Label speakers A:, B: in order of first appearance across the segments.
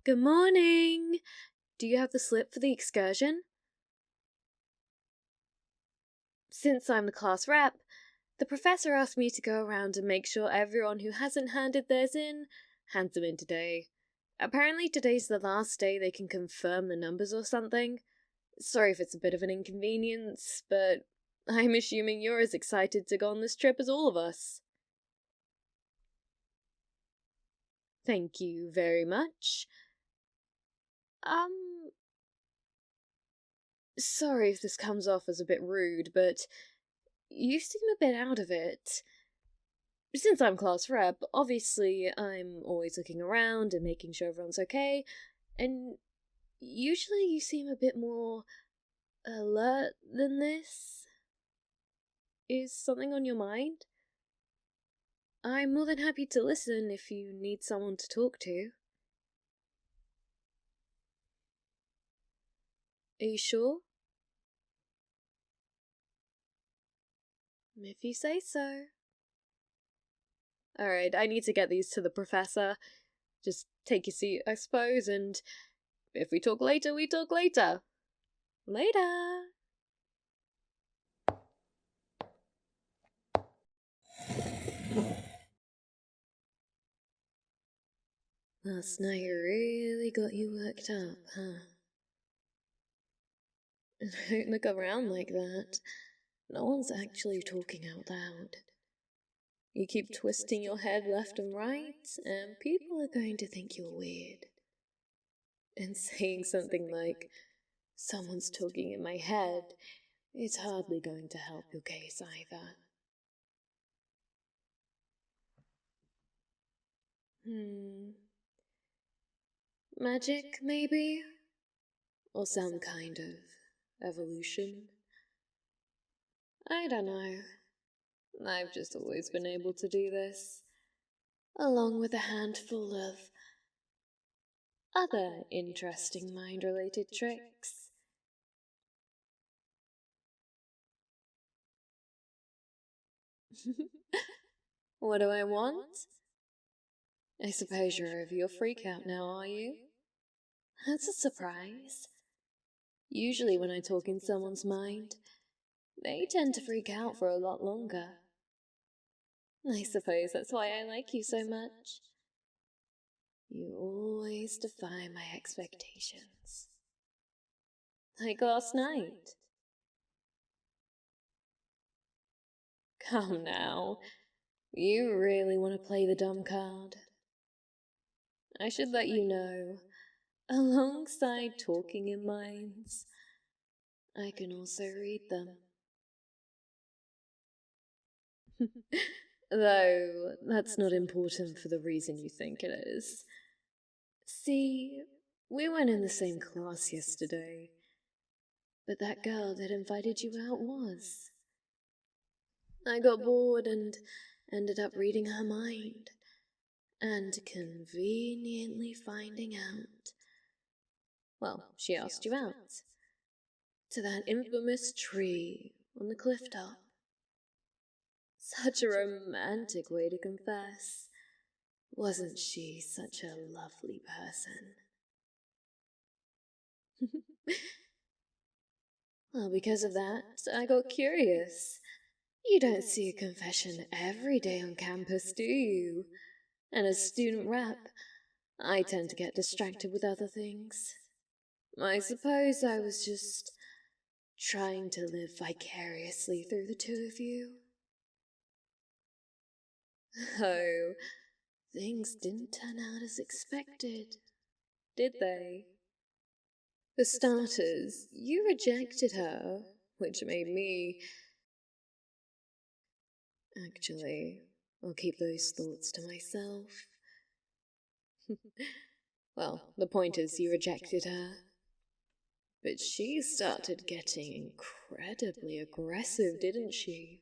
A: Good morning! Do you have the slip for the excursion? Since I'm the class rep, the professor asked me to go around and make sure everyone who hasn't handed theirs in, hands them in today. Apparently today's the last day they can confirm the numbers or something. Sorry if it's a bit of an inconvenience, but I'm assuming you're as excited to go on this trip as all of us. Thank you very much. Sorry if this comes off as a bit rude, but you seem a bit out of it. Since I'm class rep, obviously I'm always looking around and making sure everyone's okay, and usually you seem a bit more alert than this. Is something on your mind? I'm more than happy to listen if you need someone to talk to. Are you sure? If you say so. Alright, I need to get these to the professor. Just take your seat, I suppose, and if we talk later, we talk later. Later! Last night really got you worked up, huh? Don't look around like that. No one's actually talking out loud. You keep twisting your head left and right, and people are going to think you're weird. And saying something like, someone's talking in my head, is hardly going to help your case either. Magic, maybe? Or some kind of evolution? I don't know. I've just always been able to do this, along with a handful of other interesting mind-related tricks. What do I want? I suppose you're over your freak-out now, are you? That's a surprise. Usually when I talk in someone's mind, they tend to freak out for a lot longer. I suppose that's why I like you so much. You always defy my expectations. Like last night. Come now. You really want to play the dumb card? I should let you know, alongside talking in minds, I can also read them. Though, that's not important for the reason you think it is. See, we weren't in the same class yesterday, but that girl that invited you out was. I got bored and ended up reading her mind, and conveniently finding out. Well, she asked you out. To that infamous tree on the cliff top. Such a romantic way to confess. Wasn't she such a lovely person? Well, because of that, I got curious. You don't see a confession every day on campus, do you? And as student rep, I tend to get distracted with other things. I suppose I was just trying to live vicariously through the two of you. Oh, things didn't turn out as expected, did they? For starters, you rejected her, which made me... Actually, I'll keep those thoughts to myself. Well, the point is you rejected her. But she started getting incredibly aggressive, didn't she?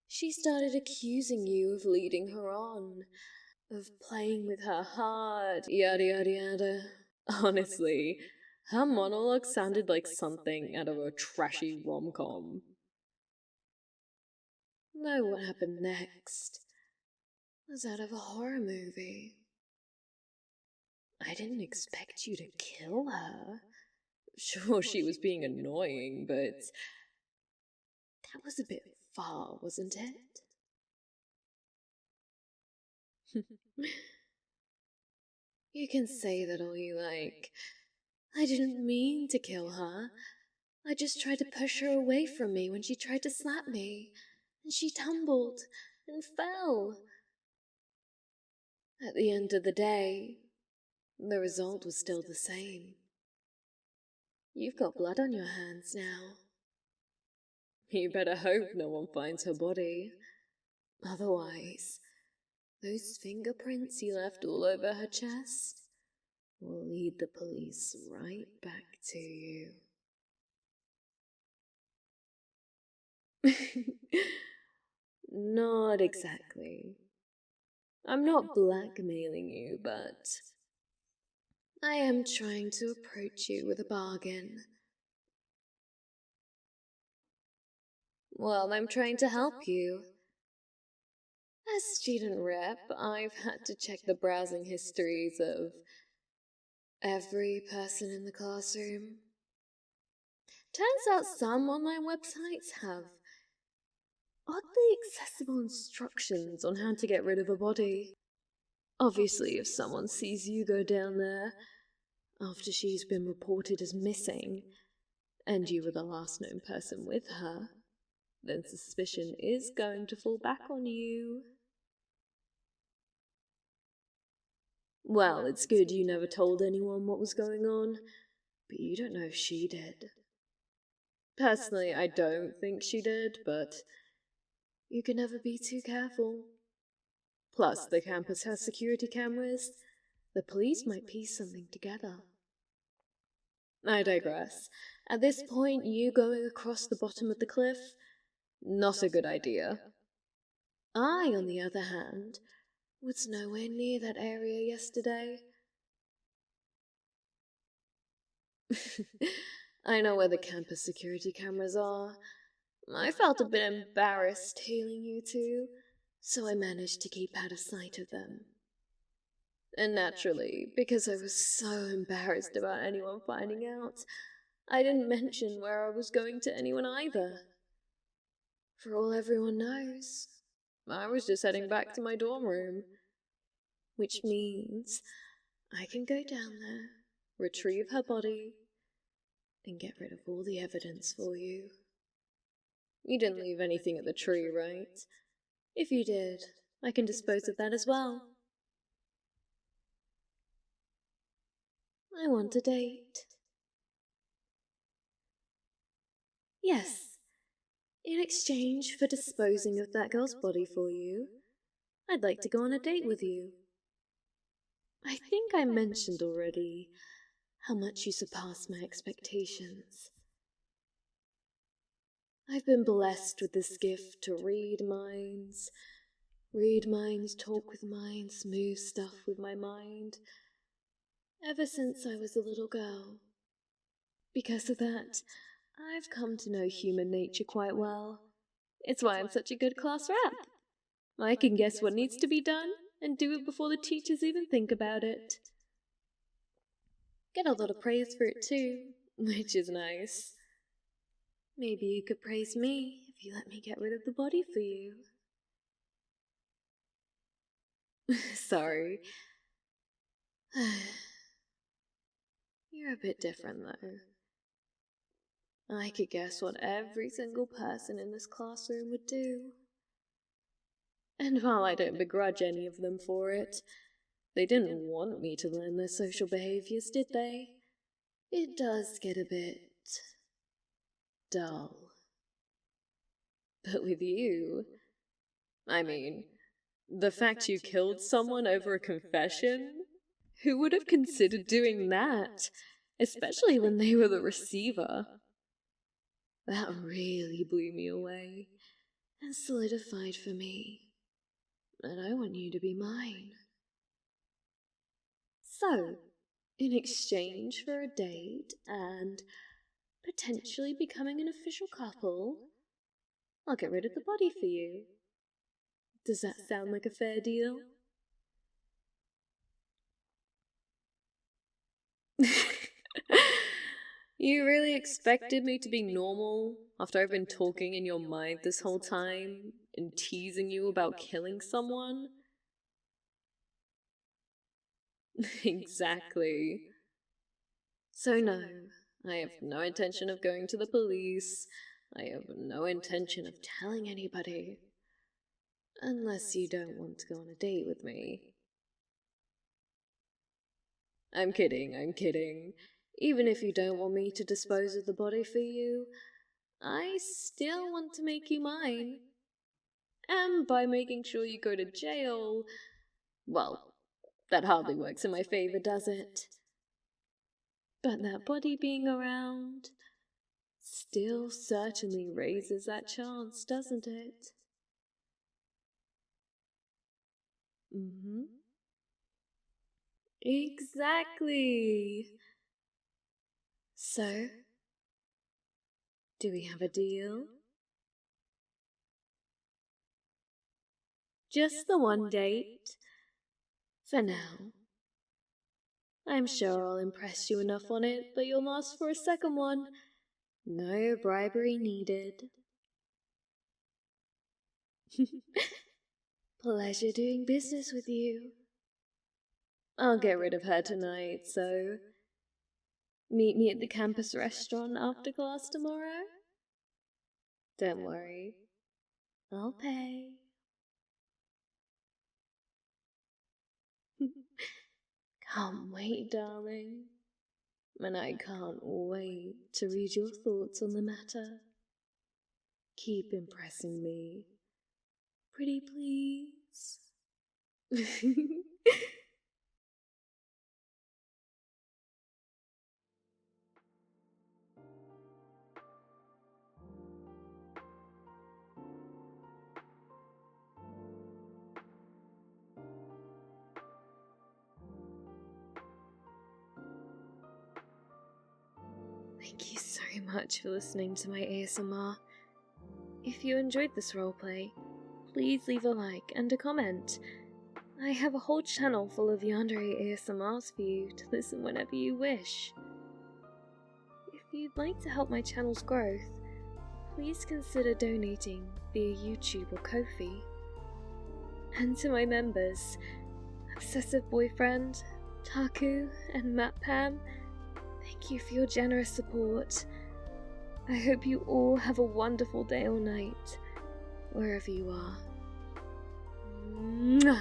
A: She started accusing you of leading her on, of playing with her heart, yada yada yada. Honestly, her monologue sounded like something out of a trashy rom-com. Though what happened next was out of a horror movie. I didn't expect you to kill her. Sure, she was being annoying, but that was a bit far, wasn't it? You can say that all you like. I didn't mean to kill her. I just tried to push her away from me when she tried to slap me, and she tumbled and fell. At the end of the day, the result was still the same. You've got blood on your hands now. You better hope no one finds her body. Otherwise, those fingerprints you left all over her chest will lead the police right back to you. Not exactly. I'm not blackmailing you, but I am trying to approach you with a bargain. Well, I'm trying to help you. As student rep, I've had to check the browsing histories of every person in the classroom. Turns out some online websites have oddly accessible instructions on how to get rid of a body. Obviously, if someone sees you go down there after she's been reported as missing, and you were the last known person with her, then suspicion is going to fall back on you. Well, it's good you never told anyone what was going on, but you don't know if she did. Personally, I don't think she did, but you can never be too careful. Plus, the campus has security cameras. The police might piece something together. I digress. At this point, you going across the bottom of the cliff? Not a good idea. I, on the other hand, was nowhere near that area yesterday. I know where the campus security cameras are. I felt a bit embarrassed tailing you two, so I managed to keep out of sight of them. And naturally, because I was so embarrassed about anyone finding out, I didn't mention where I was going to anyone either. For all everyone knows, I was just heading back to my dorm room. Which means I can go down there, retrieve her body, and get rid of all the evidence for you. You didn't leave anything at the tree, right? If you did, I can dispose of that as well. I want a date. Yes. In exchange for disposing of that girl's body for you, I'd like to go on a date with you. I think I mentioned already how much you surpass my expectations. I've been blessed with this gift to read minds, talk with minds, move stuff with my mind, ever since I was a little girl. Because of that, I've come to know human nature quite well. It's why I'm such a good class rep. I can guess what needs to be done and do it before the teachers even think about it. Get a lot of praise for it too, which is nice. Maybe you could praise me if you let me get rid of the body for you. Sorry. You're a bit different though. I could guess what every single person in this classroom would do. And while I don't begrudge any of them for it, they didn't want me to learn their social behaviors, did they? It does get a bit dull. But with you, I mean, the fact you killed someone over a confession? Who would have considered doing that? Especially when they were the receiver. That really blew me away and solidified for me that I want you to be mine. So, in exchange for a date and potentially becoming an official couple, I'll get rid of the body for you. Does that sound like a fair deal? You really expected me to be normal after I've been talking in your mind this whole time and teasing you about killing someone? Exactly. So no, I have no intention of going to the police. I have no intention of telling anybody. Unless you don't want to go on a date with me. I'm kidding, I'm kidding. Even if you don't want me to dispose of the body for you, I still want to make you mine. And by making sure you go to jail, well, that hardly works in my favor, does it? But that body being around still certainly raises that chance, doesn't it? Mm-hmm. Exactly. So, do we have a deal? Just the one date? For now. I'm sure I'll impress you enough on it that you'll ask for a second one. No bribery needed. Pleasure doing business with you. I'll get rid of her tonight, so meet me at the campus restaurant after class tomorrow? Don't worry, I'll pay. Can't wait, darling. And I can't wait to read your thoughts on the matter. Keep impressing me. Pretty please. Thank you so much for listening to my ASMR. If you enjoyed this roleplay, please leave a like and a comment. I have a whole channel full of Yandere ASMRs for you to listen whenever you wish. If you'd like to help my channel's growth, please consider donating via YouTube or Ko-fi. And to my members, Obsessive Boyfriend, Taku, and Matt Pam, thank you for your generous support. I hope you all have a wonderful day or night, wherever you are. Mwah!